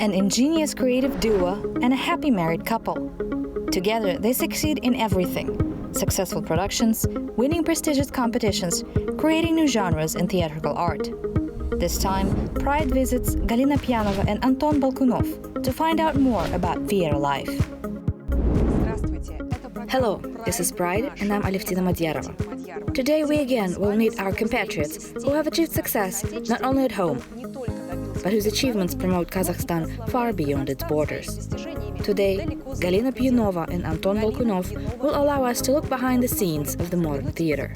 an ingenious creative duo, and a happy married couple. Together, they succeed in everything. Successful productions, winning prestigious competitions, creating new genres in theatrical art. This time, Pride visits Galina Pyanova and Anton Bolkunov to find out more about theater life. Hello, this is Pride, and I'm Aleftina Madyarova. Today we again will meet our compatriots who have achieved success not only at home, but whose achievements promote Kazakhstan far beyond its borders. Today, Galina Pyanova and Anton Bolkunov will allow us to look behind the scenes of the modern theater.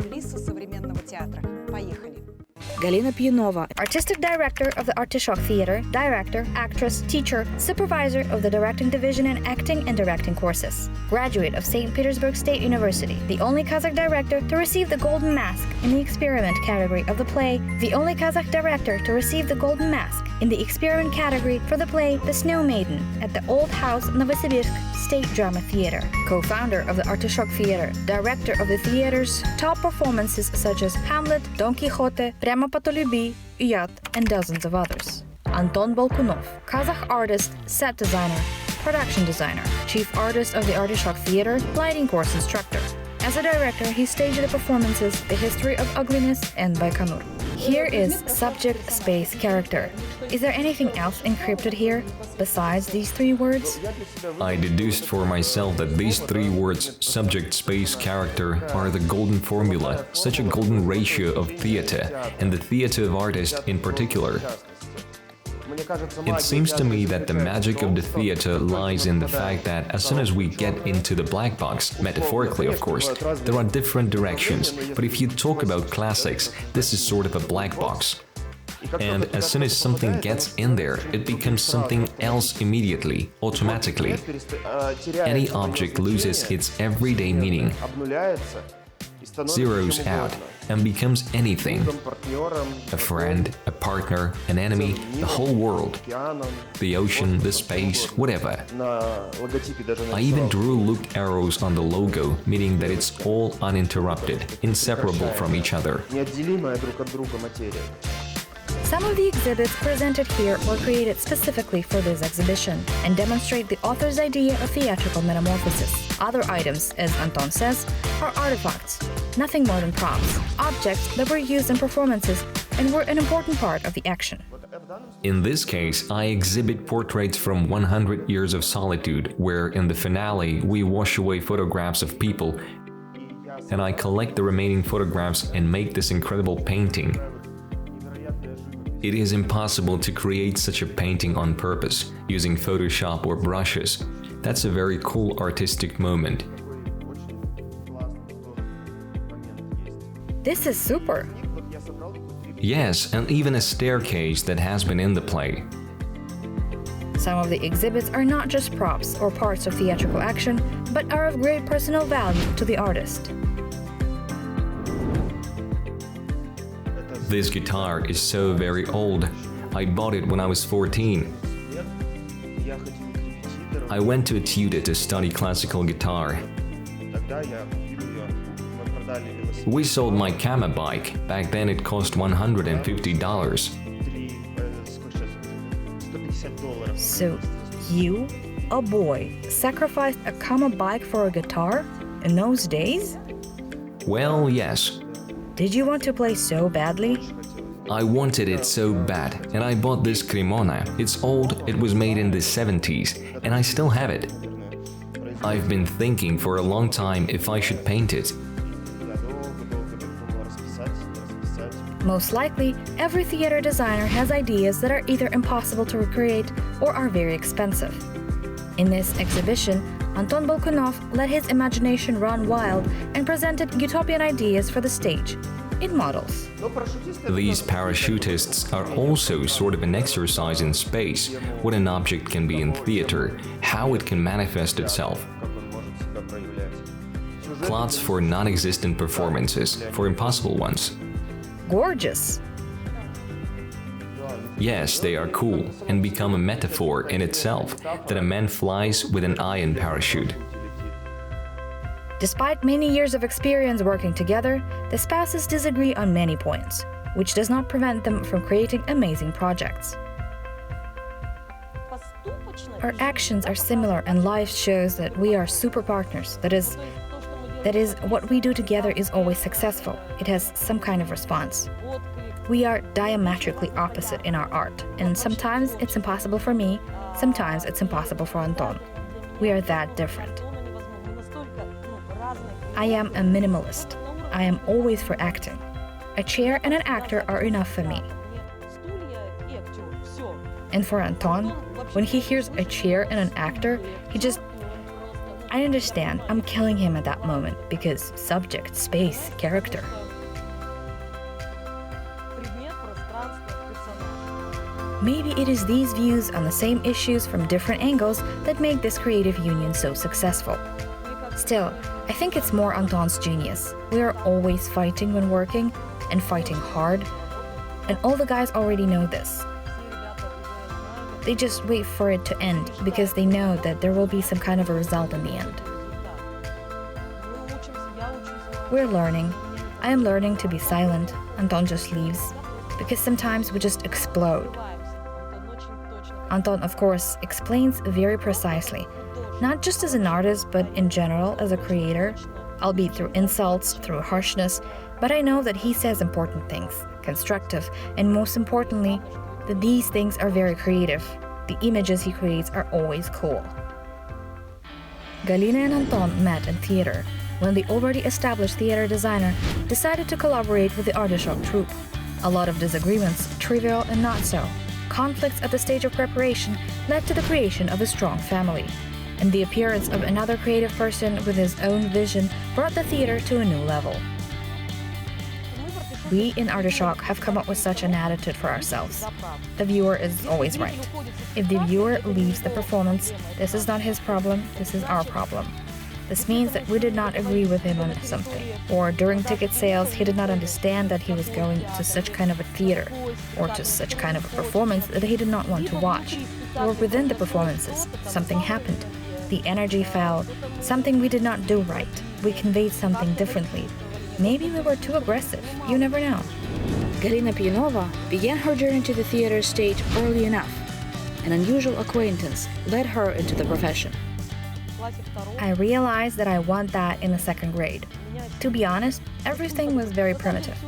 Galina Pyanova, artistic director of the Artichoke Theater, director, actress, teacher, supervisor of the directing division in acting and directing courses. Graduate of St. Petersburg State University, the only Kazakh director to receive the Golden Mask in the experiment category of the play, the only Kazakh director to receive the Golden Mask in the experiment category for the play The Snow Maiden at the Old House Novosibirsk State Drama Theater. Co-founder of the Artichoke Theater, director of the theater's top performances such as Hamlet, Don Quixote, Прямо по любви, Yat, and dozens of others. Anton Bolkunov, Kazakh artist, set designer, production designer, chief artist of the Artichoke Theater, lighting course instructor. As a director, he staged the performances The History of Ugliness and Baikonur. Here is subject, space, character. Is there anything else encrypted here besides these three words? I deduced for myself that these three words, subject, space, character, are the golden formula, such a golden ratio of theater, and the theater of artists in particular. It seems to me that the magic of the theater lies in the fact that as soon as we get into the black box, metaphorically of course, there are different directions, but if you talk about classics, this is sort of a black box. And as soon as something gets in there, it becomes something else immediately, automatically. Any object loses its everyday meaning, zeroes out, and becomes anything. A friend, a partner, an enemy, the whole world. The ocean, the space, whatever. I even drew looped arrows on the logo, meaning that it's all uninterrupted, inseparable from each other. Some of the exhibits presented here were created specifically for this exhibition and demonstrate the author's idea of theatrical metamorphosis. Other items, as Anton says, are artifacts, nothing more than props, objects that were used in performances and were an important part of the action. In this case, I exhibit portraits from 100 Years of Solitude, where in the finale we wash away photographs of people, and I collect the remaining photographs and make this incredible painting. It is impossible to create such a painting on purpose, using Photoshop or brushes. That's a very cool artistic moment. This is super! Yes, and even a staircase that has been in the play. Some of the exhibits are not just props or parts of theatrical action, but are of great personal value to the artist. This guitar is so very old. I bought it when I was 14. I went to a tutor to study classical guitar. We sold my Kama bike. Back then it cost $150. So, you, a boy, sacrificed a Kama bike for a guitar in those days? Well, yes. Did you want to play so badly? I wanted it so bad, and I bought this Cremona. It's old, it was made in the 70s, and I still have it. I've been thinking for a long time if I should paint it. Most likely, every theater designer has ideas that are either impossible to recreate or are very expensive. In this exhibition, Anton Bolkunov let his imagination run wild and presented utopian ideas for the stage, in models. These parachutists are also sort of an exercise in space, what an object can be in theater, how it can manifest itself. Plots for non-existent performances, for impossible ones. Gorgeous! Yes, they are cool, and become a metaphor in itself, that a man flies with an iron parachute. Despite many years of experience working together, the spouses disagree on many points, which does not prevent them from creating amazing projects. Our actions are similar and life shows that we are super partners. That is, what we do together is always successful. It has some kind of response. We are diametrically opposite in our art, and sometimes it's impossible for me, sometimes it's impossible for Anton. We are that different. I am a minimalist. I am always for acting. A chair and an actor are enough for me. And for Anton, when he hears a chair and an actor, I understand, I'm killing him at that moment, because subject, space, character. Maybe it is these views on the same issues from different angles that make this creative union so successful. Still, I think it's more Anton's genius. We are always fighting when working, and fighting hard, and all the guys already know this. They just wait for it to end, because they know that there will be some kind of a result in the end. We're learning. I am learning to be silent. Anton just leaves, because sometimes we just explode. Anton, of course, explains very precisely, not just as an artist, but in general as a creator, albeit through insults, through harshness, but I know that he says important things, constructive, and most importantly, that these things are very creative. The images he creates are always cool. Galina and Anton met in theater when the already established theater designer decided to collaborate with the Artishock troupe. A lot of disagreements, trivial and not so, conflicts at the stage of preparation led to the creation of a strong family. And the appearance of another creative person with his own vision brought the theater to a new level. We in Artishock have come up with such an attitude for ourselves. The viewer is always right. If the viewer leaves the performance, this is not his problem, this is our problem. This means that we did not agree with him on something, or during ticket sales he did not understand that he was going to such kind of a theater, or to such kind of a performance that he did not want to watch, or within the performances, something happened. The energy fell, something we did not do right, we conveyed something differently. Maybe we were too aggressive, you never know. Galina Pyanova began her journey to the theater stage early enough. An unusual acquaintance led her into the profession. I realized that I want that in the second grade. To be honest, everything was very primitive.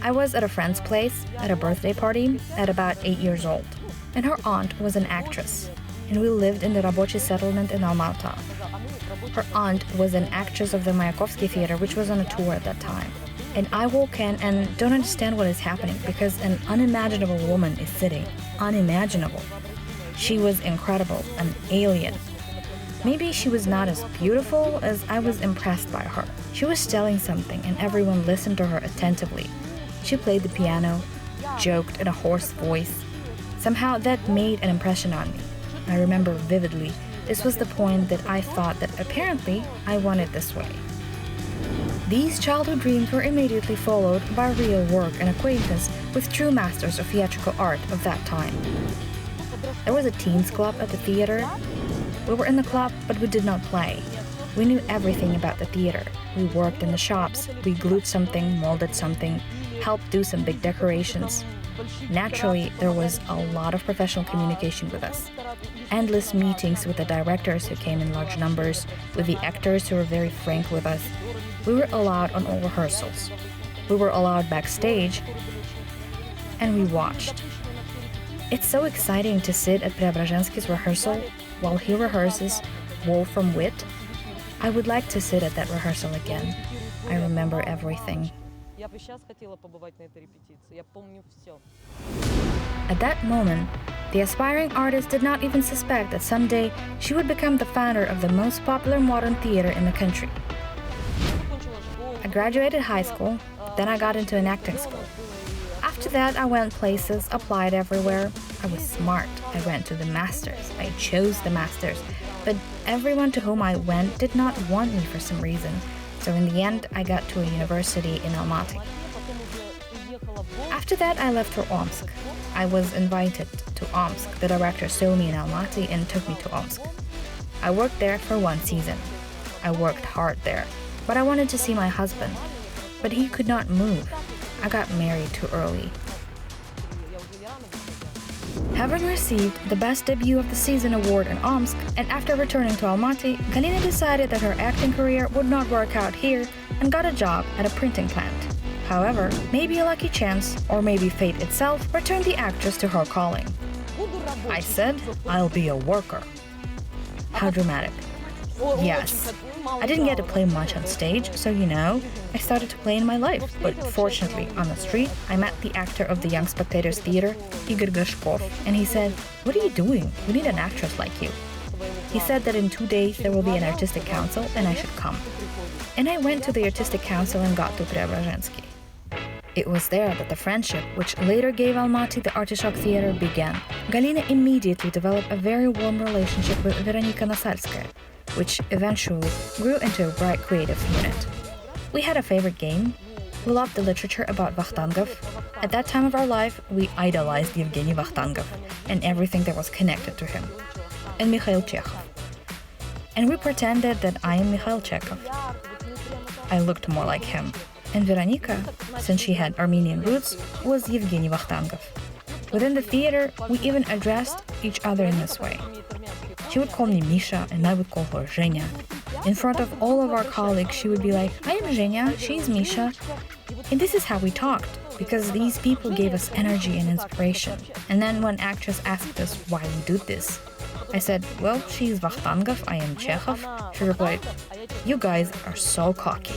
I was at a friend's place, at a birthday party, at about 8 years old. And her aunt was an actress. And we lived in the Рабочий settlement in Almaty. Her aunt was an actress of the Mayakovsky Theater, which was on a tour at that time. And I walk in and don't understand what is happening because an unimaginable woman is sitting. Unimaginable. She was incredible, an alien. Maybe she was not as beautiful as I was impressed by her. She was telling something and everyone listened to her attentively. She played the piano, joked in a hoarse voice. Somehow that made an impression on me. I remember vividly, this was the point that I thought that apparently I wanted this way. These childhood dreams were immediately followed by real work and acquaintance with true masters of theatrical art of that time. There was a teens club at the theater. We were in the club, but we did not play. We knew everything about the theater. We worked in the shops, we glued something, molded something, helped do some big decorations. Naturally, there was a lot of professional communication with us. Endless meetings with the directors who came in large numbers, with the actors who were very frank with us. We were allowed on all rehearsals. We were allowed backstage, and we watched. It's so exciting to sit at Preobrazhensky's rehearsal while he rehearses Wolf from Wit. I would like to sit at that rehearsal again. I remember everything. At that moment, the aspiring artist did not even suspect that someday she would become the founder of the most popular modern theater in the country. I graduated high school, then I got into an acting school. After that, I went places, applied everywhere. I was smart. I went to the masters. I chose the masters. But everyone to whom I went did not want me for some reason. So in the end, I got to a university in Almaty. After that, I left for Omsk. I was invited to Omsk. The director saw me in Almaty and took me to Omsk. I worked there for 1 season. I worked hard there, but I wanted to see my husband. But he could not move. I got married too early. Having received the Best Debut of the Season award in Omsk, and after returning to Almaty, Galina decided that her acting career would not work out here and got a job at a printing plant. However, maybe a lucky chance, or maybe fate itself, returned the actress to her calling. I said, I'll be a worker. How dramatic. Yes. I didn't get to play much on stage, so I started to play in my life. But fortunately, on the street, I met the actor of the Young Spectators Theater, Igor Gashkov, and he said, "What are you doing? We need an actress like you." He said that in 2 days there will be an artistic council and I should come. And I went to the artistic council and got to Preobrazhensky. It was there that the friendship, which later gave Almaty the Artichoke Theater, began. Galina immediately developed a very warm relationship with Veronika Nasalskaya, which eventually grew into a bright creative unit. We had a favorite game. We loved the literature about Vakhtangov. At that time of our life, we idolized Yevgeny Vakhtangov and everything that was connected to him, and Mikhail Chekhov. And we pretended that I am Mikhail Chekhov. I looked more like him. And Veronika, since she had Armenian roots, was Yevgeny Vakhtangov. Within the theater, we even addressed each other in this way. She would call me Misha, and I would call her Zhenya. In front of all of our colleagues, she would be like, I am Zhenya, she's Misha. And this is how we talked, because these people gave us energy and inspiration. And then one actress asked us why we do this. I said, well, she's Vakhtangov, I am Chekhov. She replied, you guys are so cocky.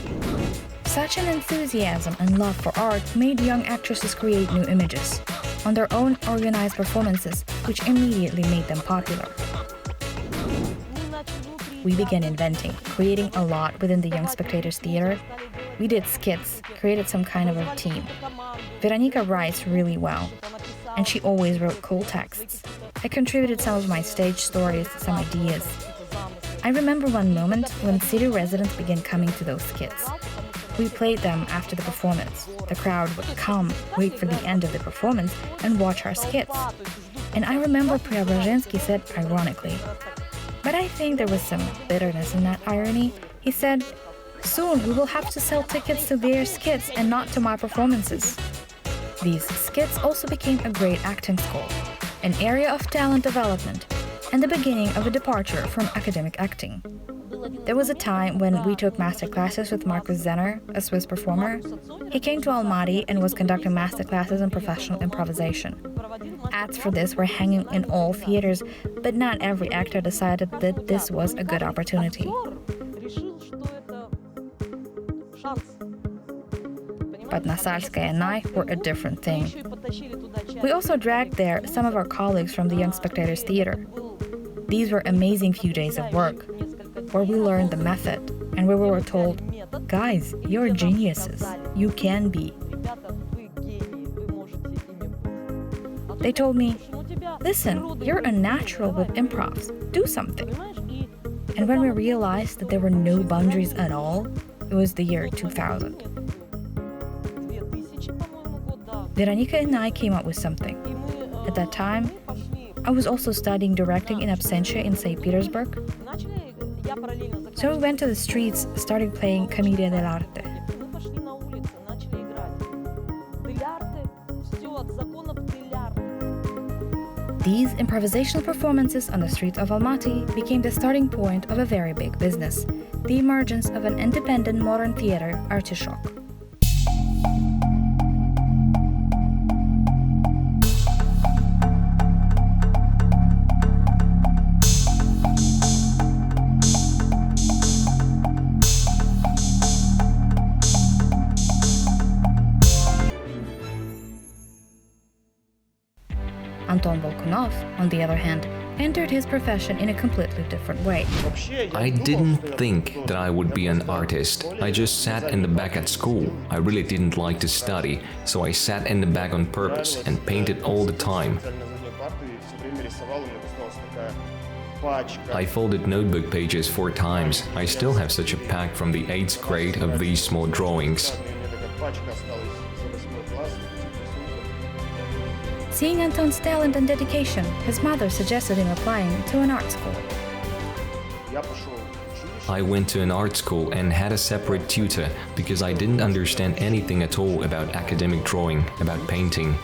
Such an enthusiasm and love for art made young actresses create new images on their own organized performances, which immediately made them popular. We began inventing, creating a lot within the Young Spectators Theater. We did skits, created some kind of a team. Veronika writes really well, and she always wrote cool texts. I contributed some of my stage stories, some ideas. I remember one moment when city residents began coming to those skits. We played them after the performance. The crowd would come, wait for the end of the performance, and watch our skits. And I remember Preobrazhensky said ironically, but I think there was some bitterness in that irony. He said, soon we will have to sell tickets to their skits and not to my performances. These skits also became a great acting school, an area of talent development, and the beginning of a departure from academic acting. There was a time when we took master classes with Markus Zenner, a Swiss performer. He came to Almaty and was conducting master classes in professional improvisation. Ads for this were hanging in all theaters, but not every actor decided that this was a good opportunity. But Nasalskaya and I were a different thing. We also dragged there some of our colleagues from the Young Spectators Theater. These were amazing few days of work, where we learned the method and where we were told, guys, you're geniuses, you can be. They told me, listen, you're a natural with improvs, do something. And when we realized that there were no boundaries at all, it was the year 2000. Veronika and I came up with something. At that time, I was also studying directing in absentia in St. Petersburg. So we went to the streets, started playing Commedia dell'arte. These improvisational performances on the streets of Almaty became the starting point of a very big business, the emergence of an independent modern theater, Artichoke. Anton Bolkunov, on the other hand, entered his profession in a completely different way. I didn't think that I would be an artist. I just sat in the back at school. I really didn't like to study, so I sat in the back on purpose and painted all the time. I folded notebook pages 4 times. I still have such a pack from the 8th grade of these small drawings. Seeing Anton's talent and dedication, his mother suggested him applying to an art school. I went to an art school and had a separate tutor because I didn't understand anything at all about academic drawing, about painting.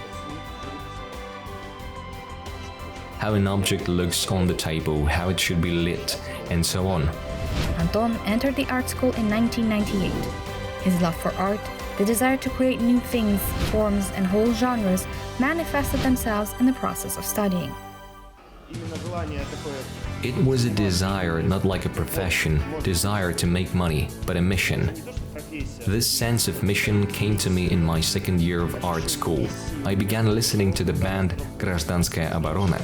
how an object looks on the table, how it should be lit, and so on. Anton entered the art school in 1998. His love for art, the desire to create new things, forms, and whole genres manifested themselves in the process of studying. It was a desire, not like a profession, desire to make money, but a mission. This sense of mission came to me in my second year of art school. I began listening to the band Гражданская оборона.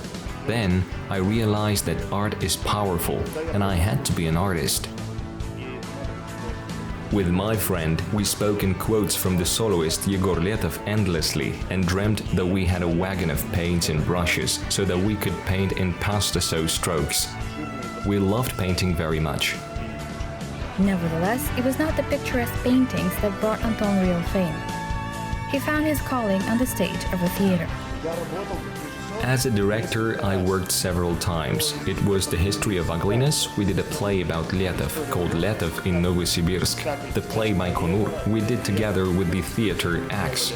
Then I realized that art is powerful and I had to be an artist. With my friend, we spoke in quotes from the soloist Yegor Letov endlessly and dreamt that we had a wagon of paints and brushes so that we could paint in pastaso strokes. We loved painting very much. Nevertheless, it was not the picturesque paintings that brought Anton real fame. He found his calling on the stage of a theater. As a director, I worked several times. It was the history of ugliness. We did a play about Letov, called Letov in Novosibirsk. The play by Konur we did together with the theater acts.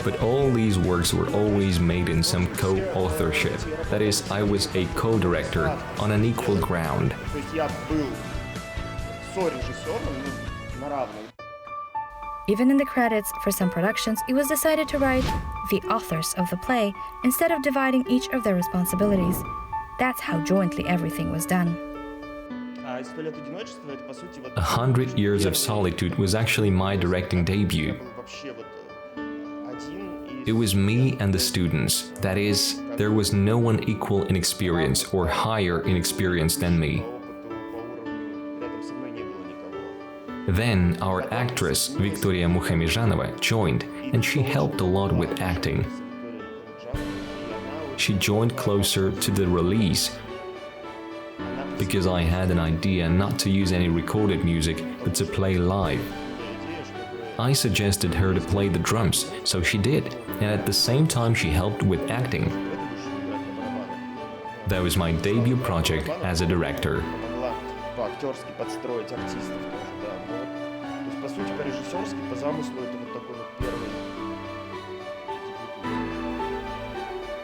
But all these works were always made in some co-authorship. That is, I was a co-director on an equal ground. Even in the credits for some productions, it was decided to write the authors of the play instead of dividing each of their responsibilities. That's how jointly everything was done. 100 Years of Solitude was actually my directing debut. It was me and the students. That is, there was no one equal in experience or higher in experience than me. Then our actress Victoria Muhamedjanova joined and she helped a lot with acting. She joined closer to the release because I had an idea not to use any recorded music but to play live. I suggested her to play the drums, so she did, and at the same time she helped with acting. That was my debut project as a director.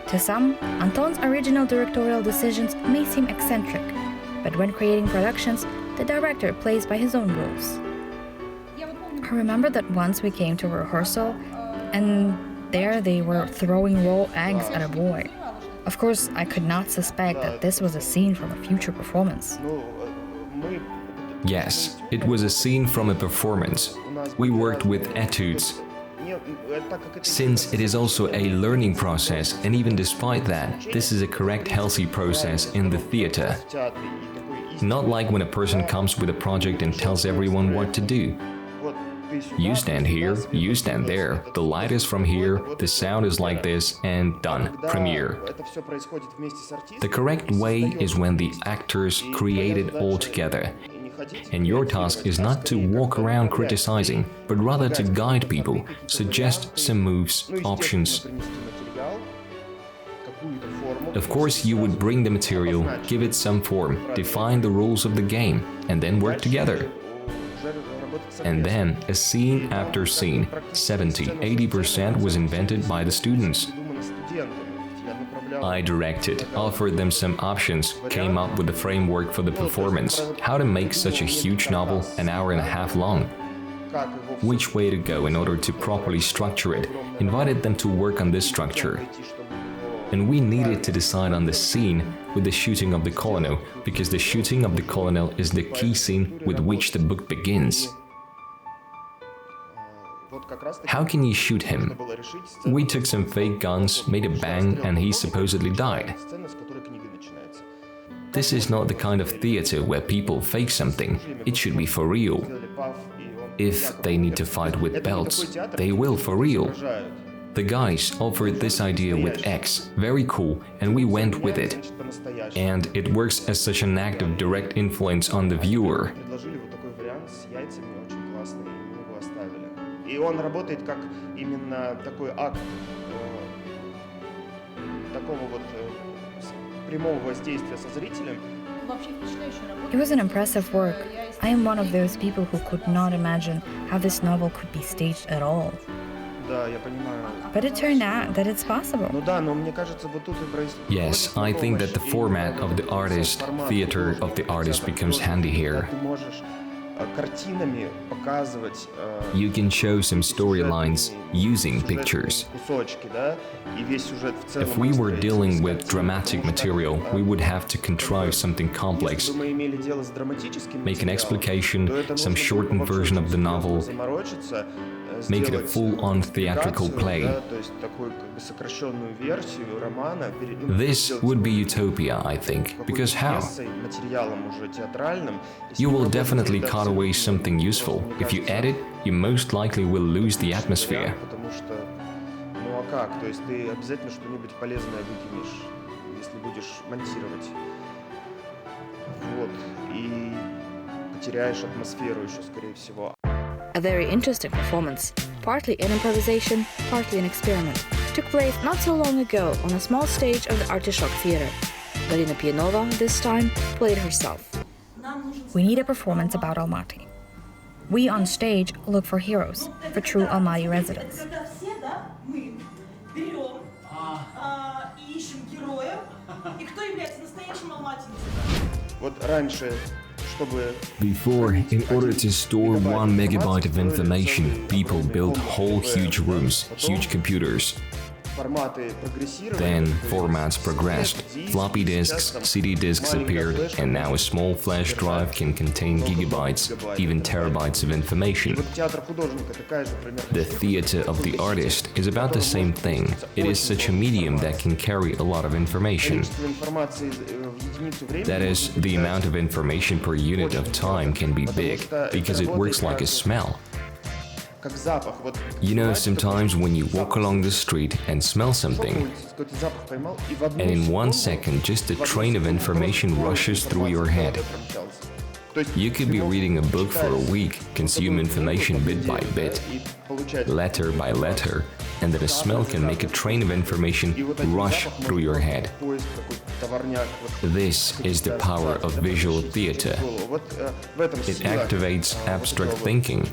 To some, Anton's original directorial decisions may seem eccentric, but when creating productions, the director plays by his own rules. I remember that once we came to rehearsal, and there they were throwing raw eggs at a boy. Of course, I could not suspect that this was a scene from a future performance. Yes, it was a scene from a performance. We worked with etudes. Since it is also a learning process, and even despite that, this is a correct, healthy process in the theater. Not like when a person comes with a project and tells everyone what to do. You stand here, you stand there, the light is from here, the sound is like this, and done, premiere. The correct way is when the actors create it all together. And your task is not to walk around criticizing, but rather to guide people, suggest some moves, options. Of course, you would bring the material, give it some form, define the rules of the game, and then work together. And then, a scene after scene, 70–80% was invented by the students. I directed, offered them some options, came up with the framework for the performance, how to make such a huge novel an hour and a half long, which way to go in order to properly structure it, invited them to work on this structure. And we needed to decide on the scene with the shooting of the colonel, because the shooting of the colonel is the key scene with which the book begins. How can you shoot him? We took some fake guns, made a bang, and he supposedly died. This is not the kind of theater where people fake something. It should be for real. If they need to fight with belts, they will for real. The guys offered this idea with X, very cool, and we went with it. And it works as such an act of direct influence on the viewer. И он работает как именно такой акт такого вот прямого воздействия со зрителем. It was an impressive work. I am one of those people who could not imagine how this novel could be staged at all. But it turned out that it's possible. Yes, I think that the format of the artist, theater of the artist becomes handy here. You can show some storylines using pictures. If we were dealing with dramatic material, we would have to contrive something complex, make an explication, some shortened version of the novel, make it a full-on theatrical play. This would be utopia, I think, because how? You will definitely cut away something useful. If you edit, you most likely will lose the atmosphere. A very interesting performance, partly an improvisation, partly an experiment, took place not so long ago on a small stage of the Artichoke Theater. Galina Pyanova, this time, played herself. We need a performance about Almaty. We on stage look for heroes, for true Almaty residents. Before, in order to store 1 megabyte of information, people built whole huge rooms, huge computers. Then formats progressed. Floppy disks, CD disks appeared, and now a small flash drive can contain gigabytes, even terabytes of information. The theater of the artist is about the same thing. It is such a medium that can carry a lot of information. That is, the amount of information per unit of time can be big, because it works like a smell. You know, sometimes when you walk along the street and smell something, and in 1 second just a train of information rushes through your head. You could be reading a book for a week, consume information bit by bit, letter by letter, and then a smell can make a train of information rush through your head. This is the power of visual theater. It activates abstract thinking.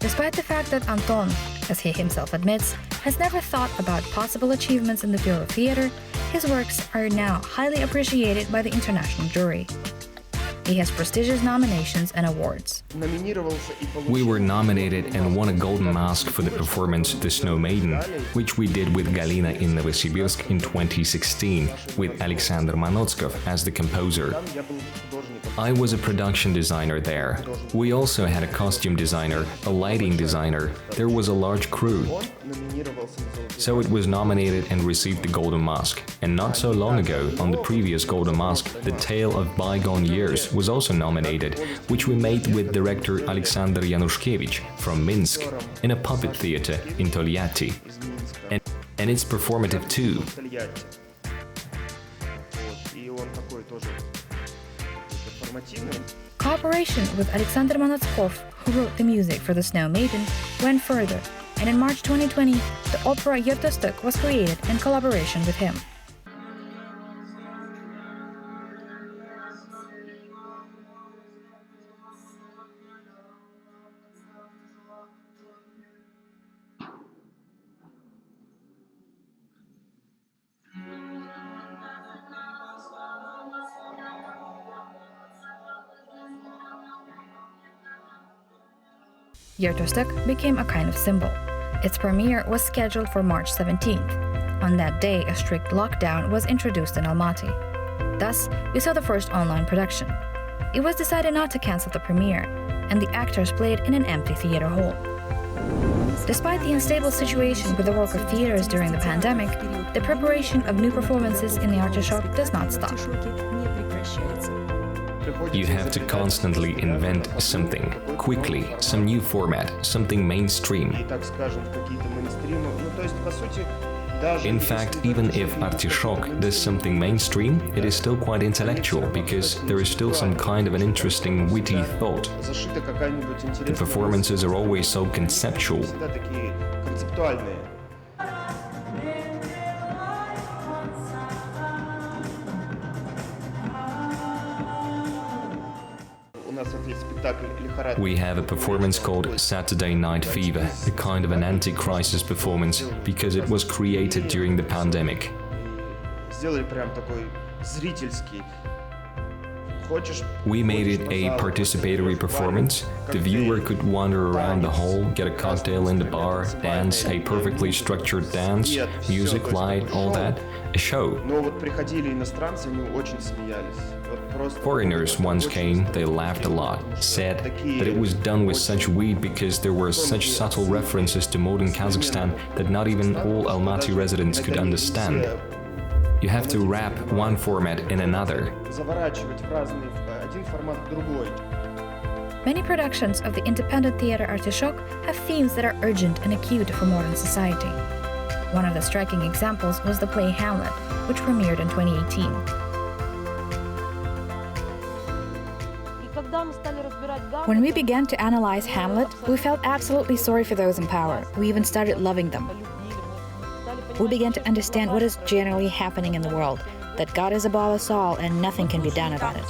Despite the fact that Anton, as he himself admits, has never thought about possible achievements in the field of theater, his works are now highly appreciated by the international jury. He has prestigious nominations and awards. We were nominated and won a Golden Mask for the performance The Snow Maiden, which we did with Galina in Novosibirsk in 2016, with Alexander Manotskov as the composer. I was a production designer there. We also had a costume designer, a lighting designer. There was a large crew. So it was nominated and received the Golden Mask. And not so long ago, on the previous Golden Mask, The Tale of Bygone Years was also nominated, which we made with director Alexander Yanushkevich from Minsk in a puppet theater in Tolyatti. And it's performative too. Cooperation with Alexander Manotskov, who wrote the music for The Snow Maiden, went further, and in March 2020, the opera Yertostuk was created in collaboration with him. Yertostuk became a kind of symbol. Its premiere was scheduled for March 17th. On that day, a strict lockdown was introduced in Almaty. Thus, we saw the first online production. It was decided not to cancel the premiere, and the actors played in an empty theater hall. Despite the unstable situation with the work of theaters during the pandemic, the preparation of new performances in the Artichoke does not stop. You have to constantly invent something, quickly, some new format, something mainstream. In fact, even if Artichoke does something mainstream, it is still quite intellectual, because there is still some kind of an interesting, witty thought. The performances are always so conceptual. спектакль «Лихорадка». We have a performance called Saturday Night Fever, a kind of an anti-crisis performance, because it was created during the pandemic. Сделали прям такой зрительский. We made it a participatory performance. The viewer could wander around the hall, get a cocktail in the bar, dance a perfectly structured dance, music, light, all that, a show. Foreigners once came, they laughed a lot, said that it was done with such weed because there were such subtle references to modern Kazakhstan that not even all Almaty residents could understand. You have to wrap one format in another. Many productions of the independent theater Artichoke have themes that are urgent and acute for modern society. One of the striking examples was the play Hamlet, which premiered in 2018. When we began to analyze Hamlet, we felt absolutely sorry for those in power. We even started loving them. We began to understand what is generally happening in the world, that God is above us all and nothing can be done about it.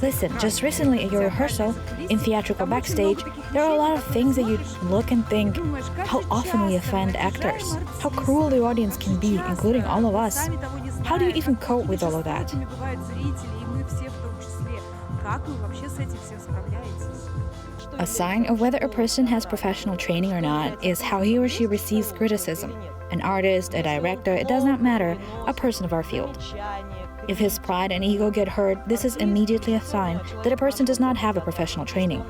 Listen, just recently at your rehearsal, in theatrical backstage, there are a lot of things that you look and think, how often we offend actors, how cruel the audience can be, including all of us. How do you even cope with all of that? A sign of whether a person has professional training or not is how he or she receives criticism. An artist, a director, it does not matter, a person of our field. If his pride and ego get hurt, this is immediately a sign that a person does not have a professional training.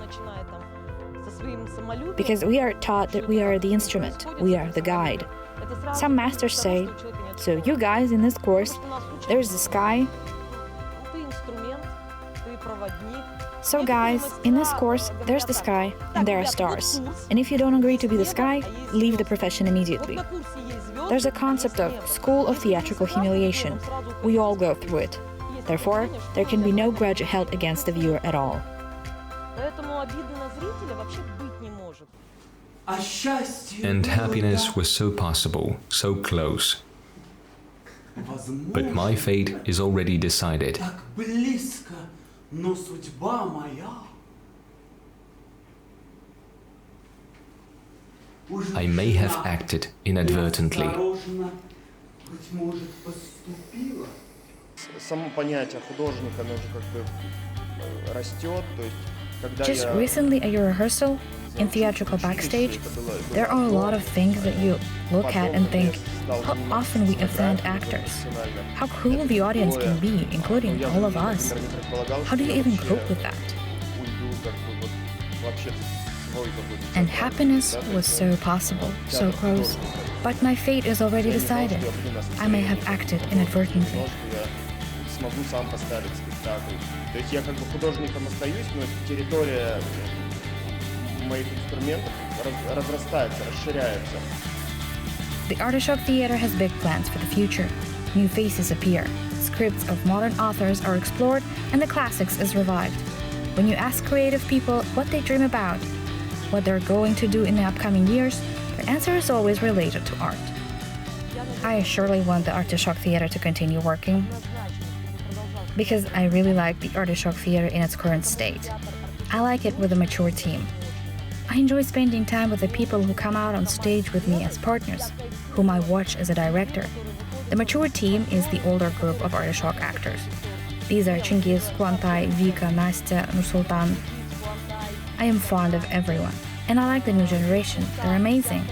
Because we are taught that we are the instrument, we are the guide. Some masters say, so you guys in this course, there's the sky. So guys, in this course, there's the sky and there are stars. And if you don't agree to be the sky, leave the profession immediately. There's a concept of school of theatrical humiliation. We all go through it. Therefore, there can be no grudge held against the viewer at all. And happiness was so possible, so close. But my fate is already decided. Но судьба моя. I may have acted inadvertently. Само понятие художника, оно же как бы растет, то есть когда Just recently at your rehearsal, in theatrical backstage, there are a lot of things that you look at and think, how often we offend actors, how cruel the audience can be, including all of us. How do you even cope with that? And happiness was so possible, so close, but my fate is already decided. I may have acted inadvertently. То есть я как бы художником остаюсь, но территория моих инструментов разрастается, расширяется. The Artichoke Theater has big plans for the future. New faces appear, scripts of modern authors are explored, and the classics is revived. When you ask creative people what they dream about, what they're going to do in the upcoming years, their answer is always related to art. I surely want the Artichoke Theater to continue working, because I really like the Artichoke Theater in its current state. I like it with a mature team. I enjoy spending time with the people who come out on stage with me as partners, whom I watch as a director. The mature team is the older group of Artichoke actors. These are Chingiz, Kuantai, Vika, Nastya, Nursultan. I am fond of everyone, and I like the new generation. They're amazing.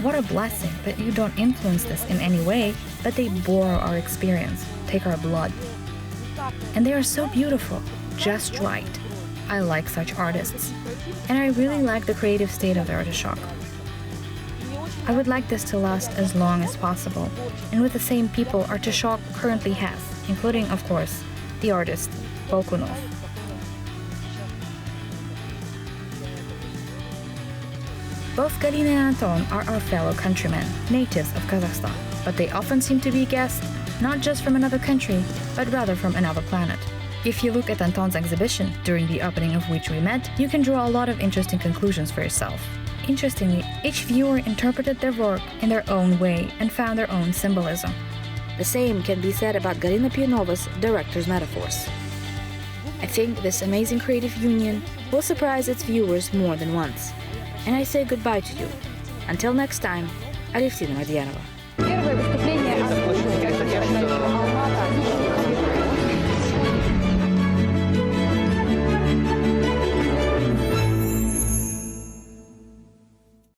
What a blessing that you don't influence this in any way, but they borrow our experience, take our blood. And they are so beautiful, just right. I like such artists. And I really like the creative state of the Artichoke. I would like this to last as long as possible, and with the same people Artichoke currently has, including, of course, the artist, Bolkunov. Both Galina and Anton are our fellow countrymen, natives of Kazakhstan, but they often seem to be guests, not just from another country, but rather from another planet. If you look at Anton's exhibition, during the opening of which we met, you can draw a lot of interesting conclusions for yourself. Interestingly, each viewer interpreted their work in their own way and found their own symbolism. The same can be said about Galina Pyanova's director's metaphors. I think this amazing creative union will surprise its viewers more than once. And I say goodbye to you. Until next time, Алевтина Мадьянова.